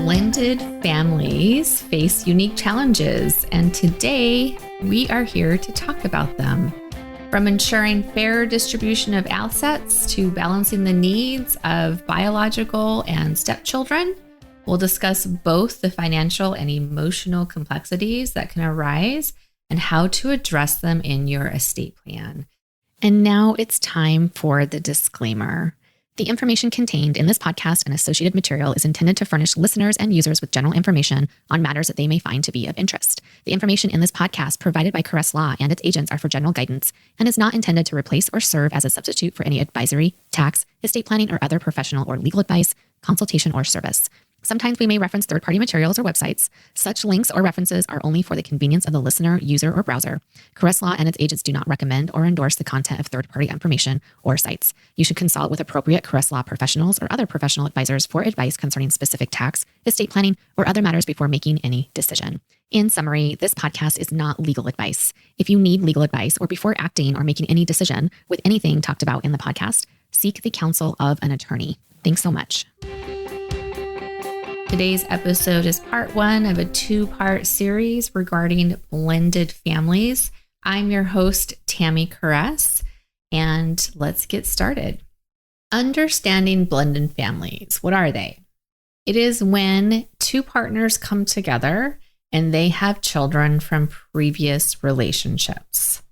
Blended families face unique challenges, and today we are here to talk about them. From ensuring fair distribution of assets to balancing the needs of biological and stepchildren, we'll discuss both the financial and emotional complexities that can arise and how to address them in your estate plan. And now it's time for the disclaimer. The information contained in this podcast and associated material is intended to furnish listeners and users with general information on matters that they may find to be of interest. The information in this podcast provided by Caress Law and its agents are for general guidance and is not intended to replace or serve as a substitute for any advisory, tax, estate planning, or other professional or legal advice, consultation, or service. Sometimes we may reference third-party materials or websites. Such links or references are only for the convenience of the listener, user, or browser. Caress Law and its agents do not recommend or endorse the content of third-party information or sites. You should consult with appropriate Caress Law professionals or other professional advisors for advice concerning specific tax, estate planning, or other matters before making any decision. In summary, this podcast is not legal advice. If you need legal advice or before acting or making any decision with anything talked about in the podcast, seek the counsel of an attorney. Thanks so much. Today's episode is part one of a two-part series regarding blended families. I'm your host, Tammi Caress, and let's get started. Understanding blended families. What are they? It is when two partners come together and they have children from previous relationships.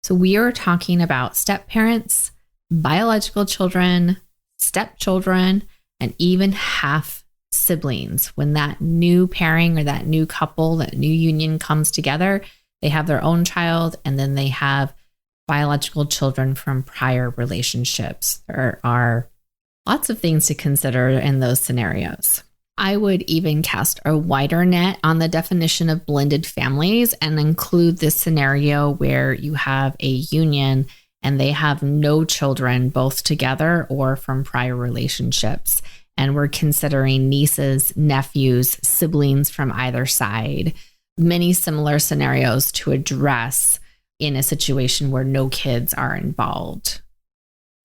So we are talking about step-parents, biological children, stepchildren, and even half siblings. When that new pairing or that new couple, that new union comes together, they have their own child and then they have biological children from prior relationships. There are lots of things to consider in those scenarios. I would even cast a wider net on the definition of blended families and include this scenario where you have a union and they have no children both together or from prior relationships. And we're considering nieces, nephews, siblings from either side, many similar scenarios to address in a situation where no kids are involved.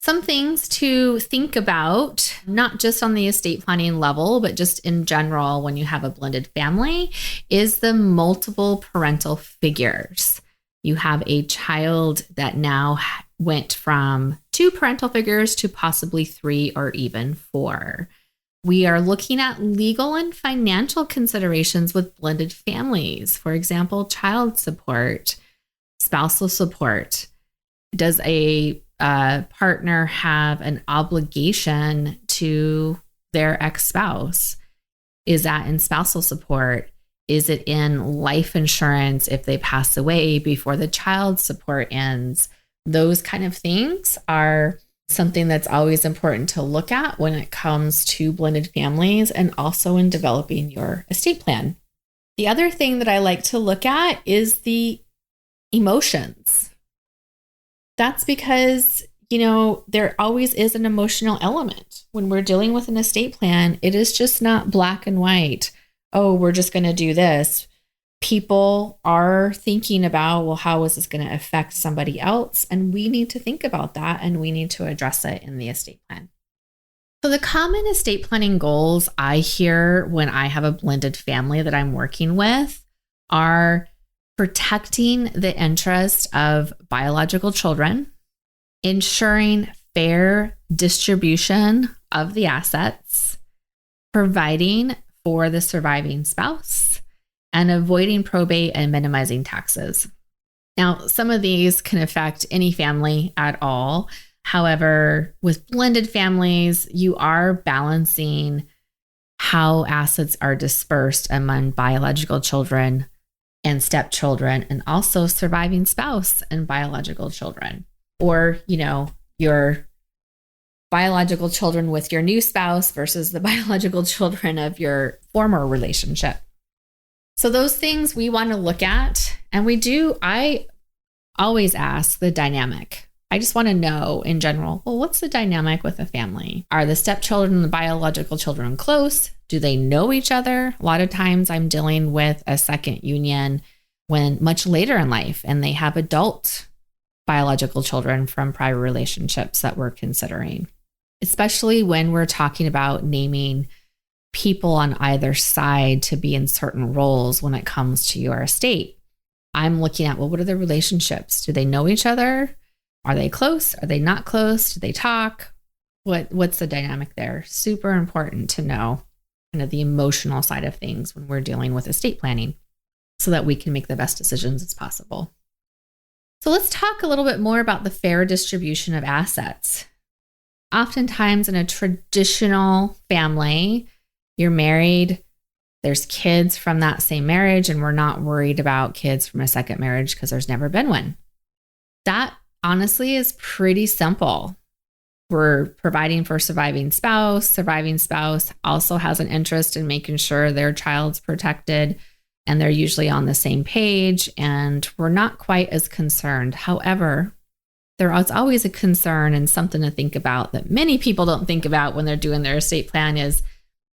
Some things to think about, not just on the estate planning level, but just in general when you have a blended family, is the multiple parental figures. You have a child that now went from two parental figures to possibly three or even four. We are looking at legal and financial considerations with blended families. For example, child support, spousal support. Does a partner have an obligation to their ex-spouse? Is that in spousal support? Is it in life insurance if they pass away before the child support ends? Those kind of things are something that's always important to look at when it comes to blended families and also in developing your estate plan. The other thing that I like to look at is the emotions. That's because, there always is an emotional element. When we're dealing with an estate plan, it is just not black and white. Oh, we're just going to do this. People are thinking about, well, how is this going to affect somebody else? And we need to think about that and we need to address it in the estate plan. So the common estate planning goals I hear when I have a blended family that I'm working with are protecting the interest of biological children, ensuring fair distribution of the assets, providing for the surviving spouse, and avoiding probate and minimizing taxes. Now, some of these can affect any family at all. However, with blended families, you are balancing how assets are dispersed among biological children and stepchildren, and also surviving spouse and biological children. Or, your biological children with your new spouse versus the biological children of your former relationship. So those things we want to look at, and I always ask the dynamic. I just want to know in general, well, what's the dynamic with a family? Are the stepchildren and the biological children close? Do they know each other? A lot of times I'm dealing with a second union when much later in life, and they have adult biological children from prior relationships that we're considering, especially when we're talking about naming people on either side to be in certain roles when it comes to your estate. I'm looking at, well, what are the relationships? Do they know each other? Are they close? Are they not close? Do they talk? What's the dynamic there? Super important to know kind of the emotional side of things when we're dealing with estate planning so that we can make the best decisions as possible. So let's talk a little bit more about the fair distribution of assets. Oftentimes in a traditional family, you're married, there's kids from that same marriage, and we're not worried about kids from a second marriage because there's never been one. That honestly is pretty simple. We're providing for surviving spouse. Surviving spouse also has an interest in making sure their child's protected, and they're usually on the same page, and we're not quite as concerned. However, there's always a concern and something to think about that many people don't think about when they're doing their estate plan is,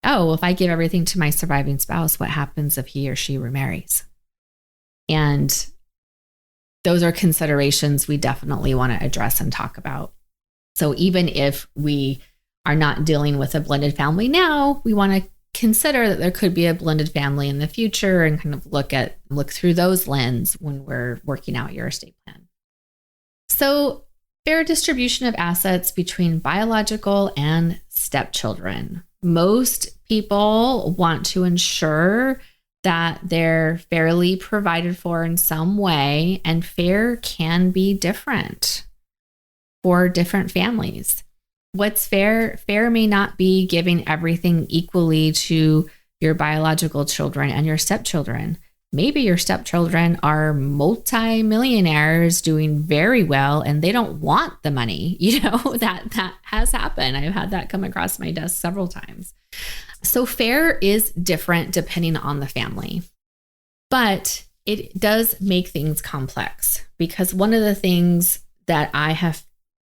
oh, if I give everything to my surviving spouse, what happens if he or she remarries? And those are considerations we definitely want to address and talk about. So even if we are not dealing with a blended family now, we want to consider that there could be a blended family in the future and kind of look through those lens when we're working out your estate plan. So fair distribution of assets between biological and stepchildren. Most people want to ensure that they're fairly provided for in some way, and fair can be different for different families. What's fair? Fair may not be giving everything equally to your biological children and your stepchildren. Maybe your stepchildren are multi-millionaires doing very well and they don't want the money. That has happened. I've had that come across my desk several times. So fair is different depending on the family, but it does make things complex because one of the things that I have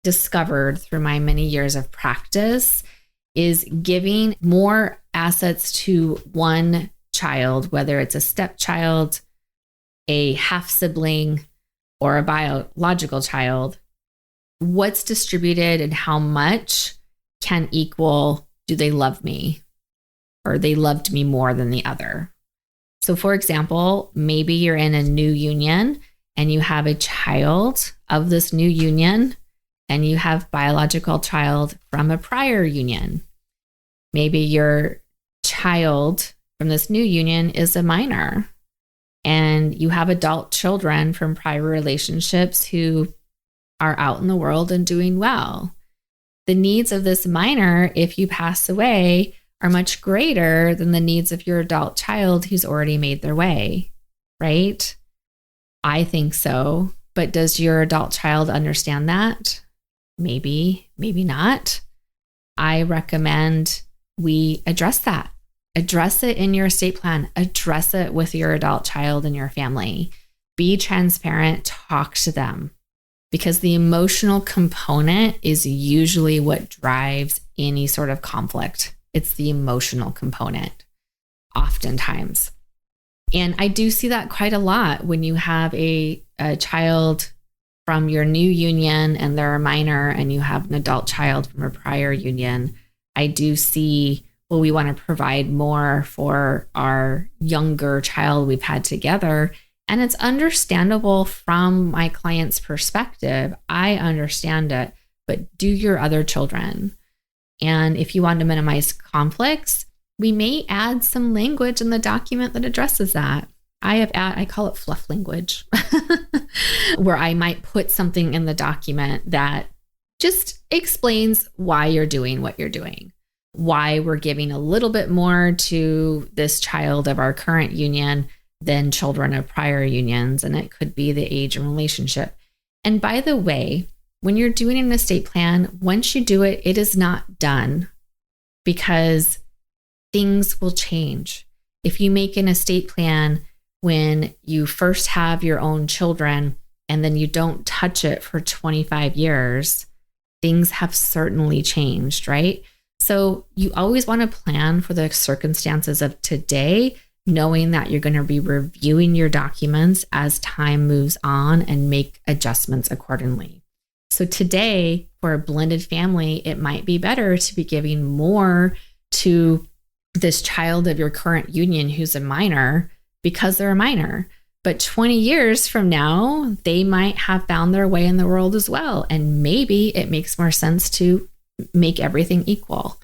discovered through my many years of practice is giving more assets to one child, whether it's a stepchild, a half sibling, or a biological child. What's distributed and how much can equal, do they love me? Or they loved me more than the other. So for example, maybe you're in a new union and you have a child of this new union and you have biological child from a prior union. Maybe your child from this new union is a minor and you have adult children from prior relationships who are out in the world and doing well. The needs of this minor, if you pass away, are much greater than the needs of your adult child who's already made their way, right? I think so. But does your adult child understand that? Maybe, maybe not. I recommend we address that. Address it in your estate plan. Address it with your adult child and your family. Be transparent. Talk to them. Because the emotional component is usually what drives any sort of conflict. It's the emotional component, oftentimes. And I do see that quite a lot when you have a child from your new union and they're a minor and you have an adult child from a prior union. I do see, well, we want to provide more for our younger child we've had together. And it's understandable from my client's perspective. I understand it, but do your other children. And if you want to minimize conflicts, we may add some language in the document that addresses that. I call it fluff language, where I might put something in the document that just explains why you're doing what you're doing, why we're giving a little bit more to this child of our current union than children of prior unions. And it could be the age and relationship. And by the way, when you're doing an estate plan, once you do it, it is not done because things will change. If you make an estate plan when you first have your own children and then you don't touch it for 25 years, things have certainly changed, right? So you always want to plan for the circumstances of today, knowing that you're going to be reviewing your documents as time moves on and make adjustments accordingly. So today, for a blended family, it might be better to be giving more to this child of your current union who's a minor because they're a minor. But 20 years from now, they might have found their way in the world as well. And maybe it makes more sense to make everything equal.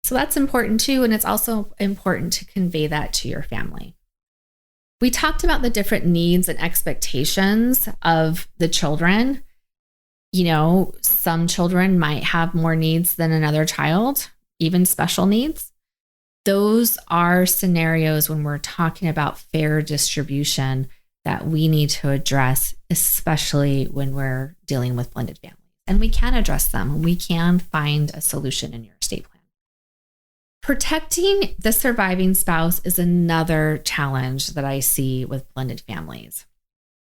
So that's important too. And it's also important to convey that to your family. We talked about the different needs and expectations of the children. You know, some children might have more needs than another child, even special needs. Those are scenarios when we're talking about fair distribution that we need to address, especially when we're dealing with blended families. And we can address them. We can find a solution in your estate plan. Protecting the surviving spouse is another challenge that I see with blended families.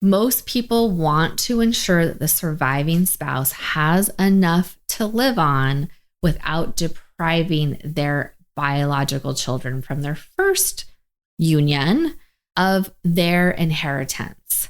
Most people want to ensure that the surviving spouse has enough to live on without depriving their biological children from their first union of their inheritance.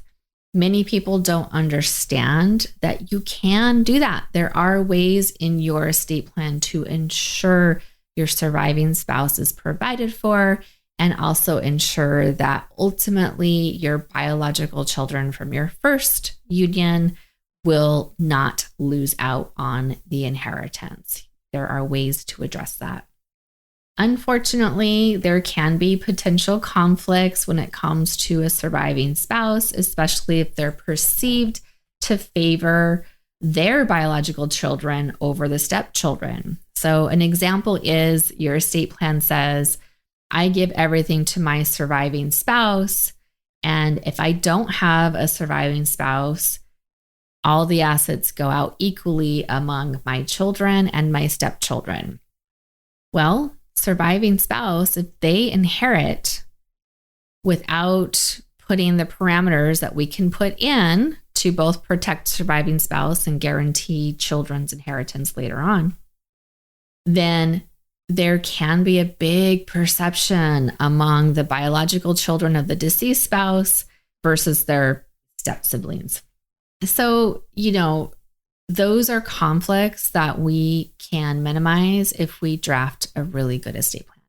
Many people don't understand that you can do that. There are ways in your estate plan to ensure your surviving spouse is provided for and also ensure that ultimately your biological children from your first union will not lose out on the inheritance. There are ways to address that. Unfortunately, there can be potential conflicts when it comes to a surviving spouse, especially if they're perceived to favor their biological children over the stepchildren. So an example is your estate plan says, I give everything to my surviving spouse, and if I don't have a surviving spouse, all the assets go out equally among my children and my stepchildren. Well, surviving spouse, if they inherit without putting the parameters that we can put in to both protect surviving spouse and guarantee children's inheritance later on, then there can be a big perception among the biological children of the deceased spouse versus their step siblings. So, those are conflicts that we can minimize if we draft a really good estate plan.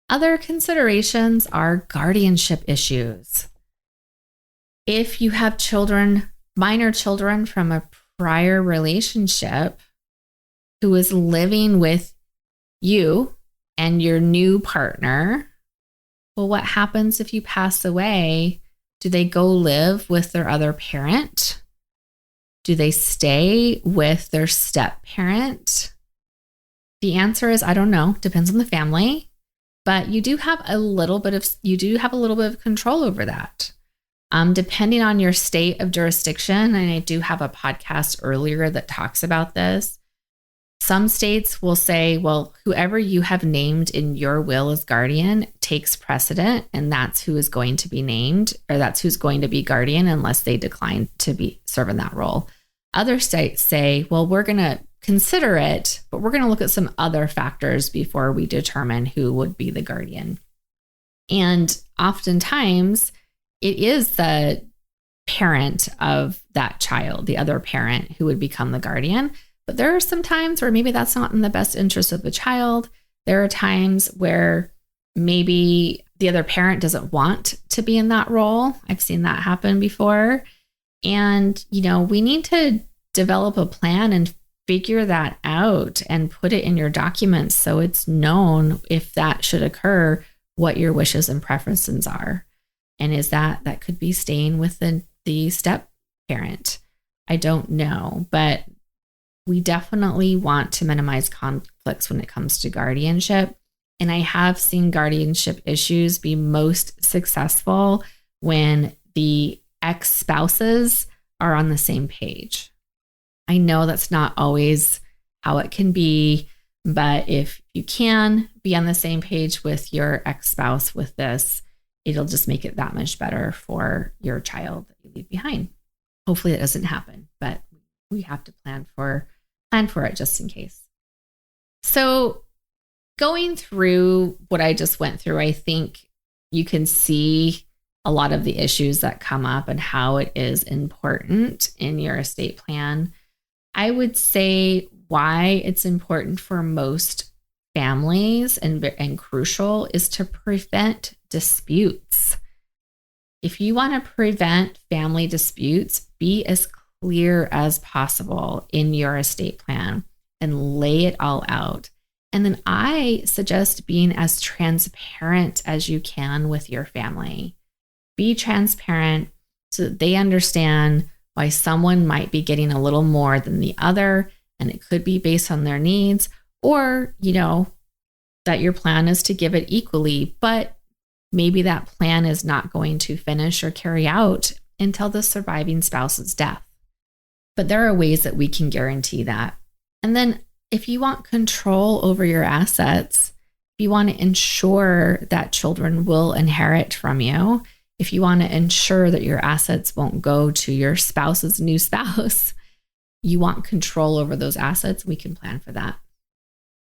Other considerations are guardianship issues. If you have children, minor children from a prior relationship who is living with you and your new partner, well, what happens if you pass away? Do they go live with their other parent? Do they stay with their step parent? The answer is, I don't know. Depends on the family, but you do have a little bit of control over that. Depending on your state of jurisdiction, and I do have a podcast earlier that talks about this. Some states will say, well, whoever you have named in your will as guardian takes precedent, and that's who is going to be named, or that's who's going to be guardian unless they decline to serve in that role. Other states say, well, we're going to consider it, but we're going to look at some other factors before we determine who would be the guardian. And oftentimes it is the parent of that child, the other parent, who would become the guardian. But there are some times where maybe that's not in the best interest of the child. There are times where maybe the other parent doesn't want to be in that role. I've seen that happen before. And, we need to develop a plan and figure that out and put it in your documents so it's known, if that should occur, what your wishes and preferences are. And is that could be staying with the step parent. I don't know, but we definitely want to minimize conflicts when it comes to guardianship. And I have seen guardianship issues be most successful when the ex-spouses are on the same page. I know that's not always how it can be, but if you can be on the same page with your ex-spouse with this, it'll just make it that much better for your child that you leave behind. Hopefully it doesn't happen, but we have to plan for it just in case. So going through what I just went through, I think you can see a lot of the issues that come up and how it is important in your estate plan. I would say why it's important for most families and crucial is to prevent disputes. If you want to prevent family disputes, be as clear as possible in your estate plan and lay it all out. And then I suggest being as transparent as you can with your family. Be transparent so that they understand why someone might be getting a little more than the other, and it could be based on their needs, or, that your plan is to give it equally, but maybe that plan is not going to finish or carry out until the surviving spouse's death. But there are ways that we can guarantee that. And then if you want control over your assets, if you want to ensure that children will inherit from you, if you want to ensure that your assets won't go to your spouse's new spouse, you want control over those assets, we can plan for that.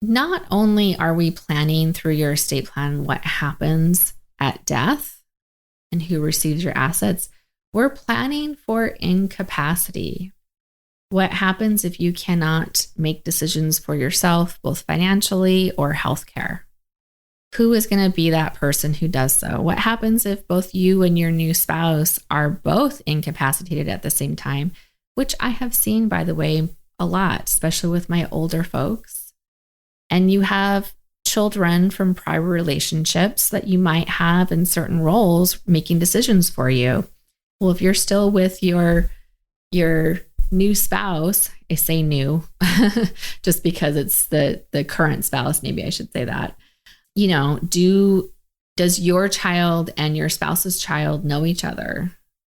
Not only are we planning through your estate plan what happens at death and who receives your assets, we're planning for incapacity. What happens if you cannot make decisions for yourself, both financially or healthcare? Who is going to be that person who does so? What happens if both you and your new spouse are both incapacitated at the same time, which I have seen, by the way, a lot, especially with my older folks. And you have children from prior relationships that you might have in certain roles making decisions for you. Well, if you're still with your new spouse, I say new, just because it's the current spouse, maybe I should say that. Does your child and your spouse's child know each other?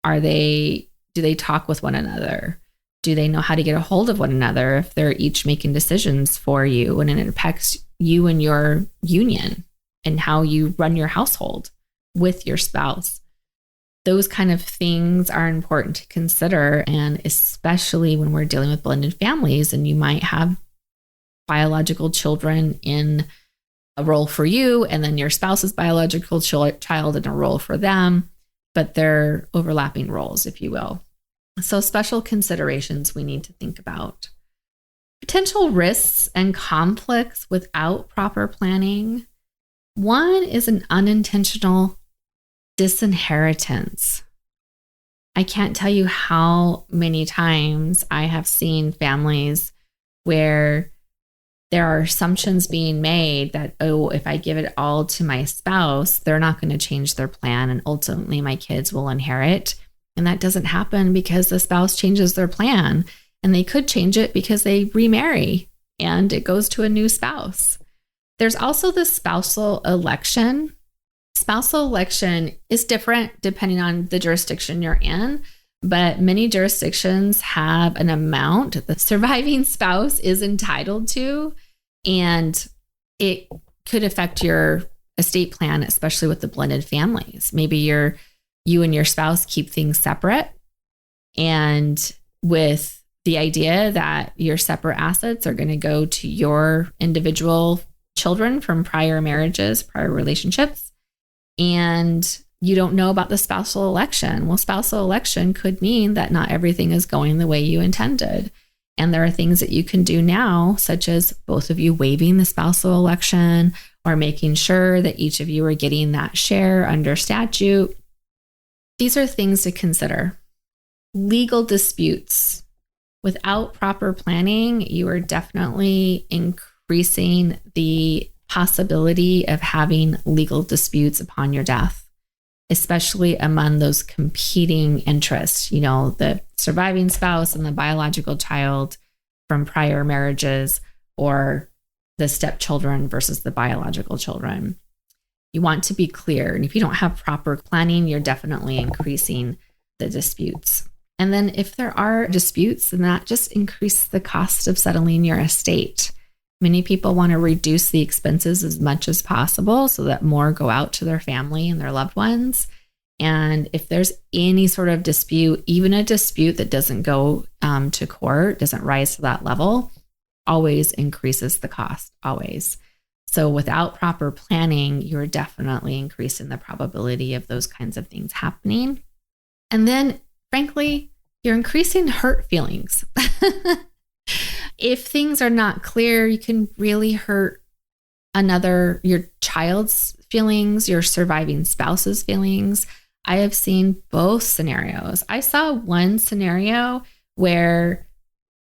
Do they talk with one another? Do they know how to get a hold of one another if they're each making decisions for you and it impacts you and your union and how you run your household with your spouse? Those kind of things are important to consider, and especially when we're dealing with blended families and you might have biological children in a role for you and then your spouse's biological child in a role for them, but they're overlapping roles, if you will. So special considerations we need to think about. Potential risks and conflicts without proper planning. One is an unintentional disinheritance. I can't tell you how many times I have seen families where there are assumptions being made that, if I give it all to my spouse, they're not going to change their plan and ultimately my kids will inherit. And that doesn't happen because the spouse changes their plan, and they could change it because they remarry and it goes to a new spouse. There's also the spousal election. Spousal election is different depending on the jurisdiction you're in, but many jurisdictions have an amount the surviving spouse is entitled to, and it could affect your estate plan, especially with the blended families. Maybe you and your spouse keep things separate, and with the idea that your separate assets are going to go to your individual children from prior marriages, prior relationships, and you don't know about the spousal election. Well, spousal election could mean that not everything is going the way you intended. And there are things that you can do now, such as both of you waiving the spousal election or making sure that each of you are getting that share under statute. These are things to consider. Legal disputes. Without proper planning, you are definitely increasing the possibility of having legal disputes upon your death, especially among those competing interests, the surviving spouse and the biological child from prior marriages, or the stepchildren versus the biological children. You want to be clear. And if you don't have proper planning, you're definitely increasing the disputes. And then if there are disputes, then that just increases the cost of settling your estate. Many people want to reduce the expenses as much as possible so that more go out to their family and their loved ones. And if there's any sort of dispute, even a dispute that doesn't go to court, doesn't rise to that level, always increases the cost, always. So without proper planning, you're definitely increasing the probability of those kinds of things happening. And then, frankly, you're increasing hurt feelings. If things are not clear, you can really hurt your child's feelings, your surviving spouse's feelings. I have seen both scenarios. I saw one scenario where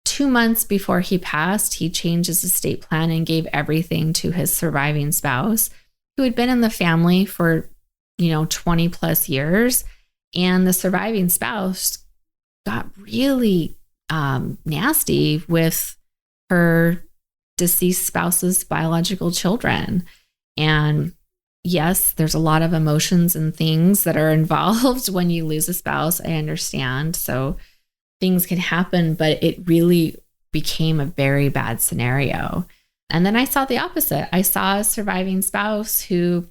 2 months before he passed, he changed his estate plan and gave everything to his surviving spouse, who had been in the family for, 20 plus years. And the surviving spouse got really nasty with her deceased spouse's biological children. And yes, there's a lot of emotions and things that are involved when you lose a spouse. I understand. So things can happen, but it really became a very bad scenario. And then I saw the opposite. I saw a surviving spouse who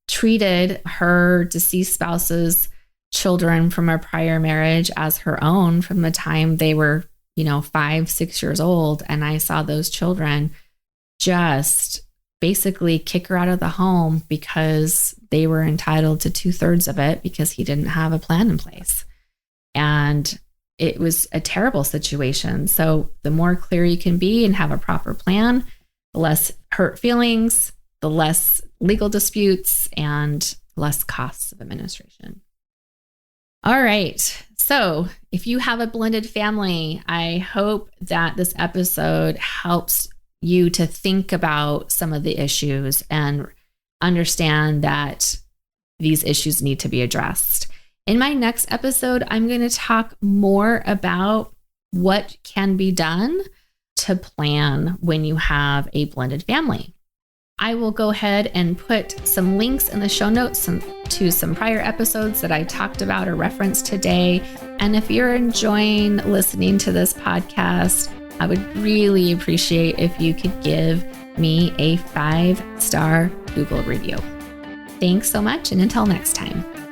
treated her deceased spouse's children from a prior marriage as her own from the time they were, 5, 6 years old. And I saw those children just basically kick her out of the home because they were entitled to 2/3 of it because he didn't have a plan in place. And it was a terrible situation. So the more clear you can be and have a proper plan, the less hurt feelings, the less legal disputes, and less costs of administration. All right. So if you have a blended family, I hope that this episode helps you to think about some of the issues and understand that these issues need to be addressed. In my next episode, I'm going to talk more about what can be done to plan when you have a blended family. I will go ahead and put some links in the show notes to some prior episodes that I talked about or referenced today. And if you're enjoying listening to this podcast, I would really appreciate if you could give me a 5-star Google review. Thanks so much, and until next time.